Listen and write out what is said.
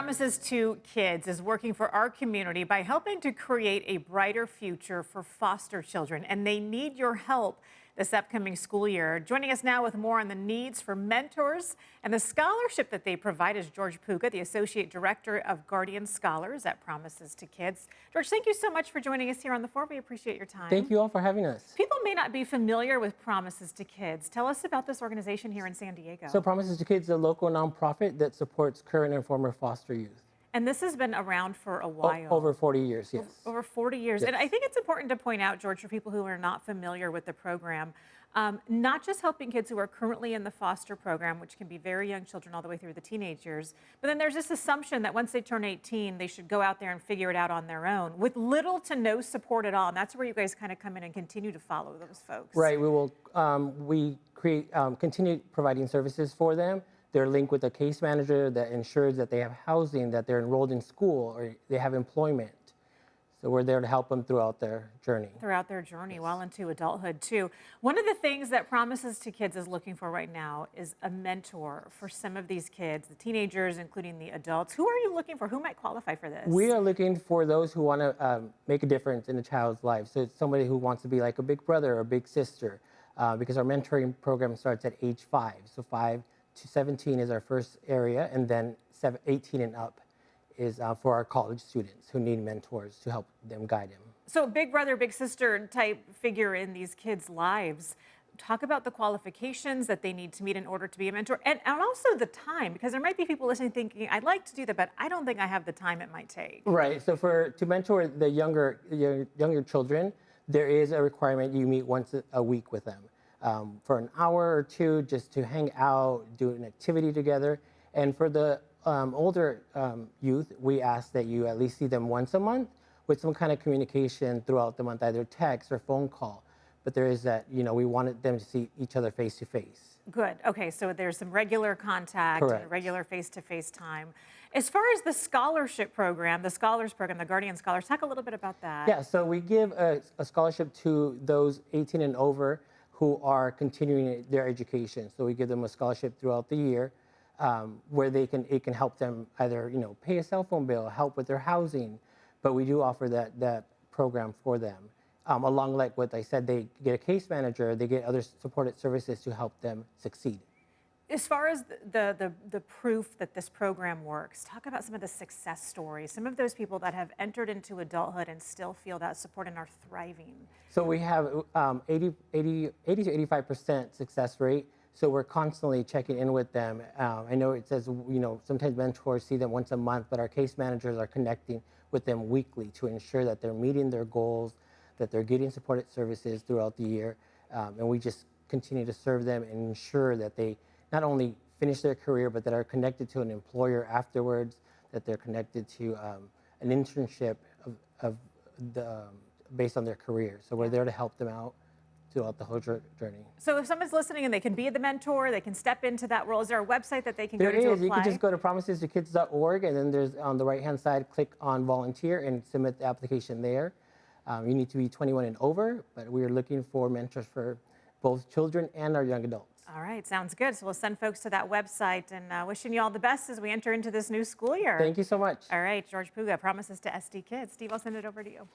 Promises to Kids is working for our community by helping to create a brighter future for foster children, and they need your help this upcoming school year. Joining us now with more on the needs for mentors and the scholarship that they provide is George Puga, the Associate Director of Guardian Scholars at Promises to Kids. George, thank you so much for joining us here on The Floor. We appreciate your time. Thank you all for having us. People may not be familiar with Promises to Kids. Tell us about this organization here in San Diego. So Promises to Kids is a local nonprofit that supports current and former foster youth. And this has been around for a while. Over 40 years, yes. Over 40 years. Yes. And I think it's important to point out, George, for people who are not familiar with the program, not just helping kids who are currently in the foster program, which can be very young children all the way through the teenage years, but then there's this assumption that once they turn 18, they should go out there and figure it out on their own with little to no support at all. And that's where you guys kind of come in and continue to follow those folks. Right, we continue providing services for them. They're linked with a case manager that ensures that they have housing, that they're enrolled in school, or they have employment. So we're there to help them throughout their journey. Throughout their journey, Yes. well into adulthood too. One of the things that Promises to Kids is looking for right now is a mentor for some of these kids, the teenagers, including the adults. Who are you looking for? Who might qualify for this? We are looking for those who want to make a difference in a child's life. So it's somebody who wants to be like a big brother or a big sister, because our mentoring program starts at age 5. So 5 to 17 is our first area, and then 18 and up is for our college students who need mentors to help them guide them. So big brother, big sister type figure in these kids' lives. Talk about the qualifications that they need to meet in order to be a mentor, and also the time, because there might be people listening thinking, I'd like to do that, but I don't think I have the time it might take. Right, so to mentor the younger children, there is a requirement you meet once a week with them. For an hour or two, just to hang out, do an activity together. And for the older youth, we ask that you at least see them once a month with some kind of communication throughout the month, either text or phone call. But there is that, we wanted them to see each other face to face. Good. Okay, so there's some regular contact, Correct. and regular face-to-face time. As far as the scholarship program, the Scholars Program, the Guardian Scholars, talk a little bit about that. Yeah, so we give a scholarship to those 18 and over who are continuing their education. So we give them a scholarship throughout the year where it can help them either pay a cell phone bill, help with their housing, but we do offer that program for them. Along, like what I said, they get a case manager, they get other supported services to help them succeed. As far as the proof that this program works, talk about some of the success stories, some of those people that have entered into adulthood and still feel that support and are thriving. So we have 80 to 85% success rate. So we're constantly checking in with them. I know it says, sometimes mentors see them once a month, but our case managers are connecting with them weekly to ensure that they're meeting their goals, that they're getting supported services throughout the year. And we just continue to serve them and ensure that they not only finish their career, but that are connected to an employer afterwards, that they're connected to an internship based on their career. So we're there to help them out throughout the whole journey. So if someone's listening and they can be the mentor, they can step into that role, is there a website that they can go to There is. apply? You can just go to promisestokids.org, and then there's on the right-hand side, click on volunteer and submit the application there. You need to be 21 and over, but we are looking for mentors for both children and our young adults. All right, sounds good. So we'll send folks to that website, and wishing you all the best as we enter into this new school year. Thank you so much. All right, George Puga, Promises to SD Kids. Steve, I'll send it over to you.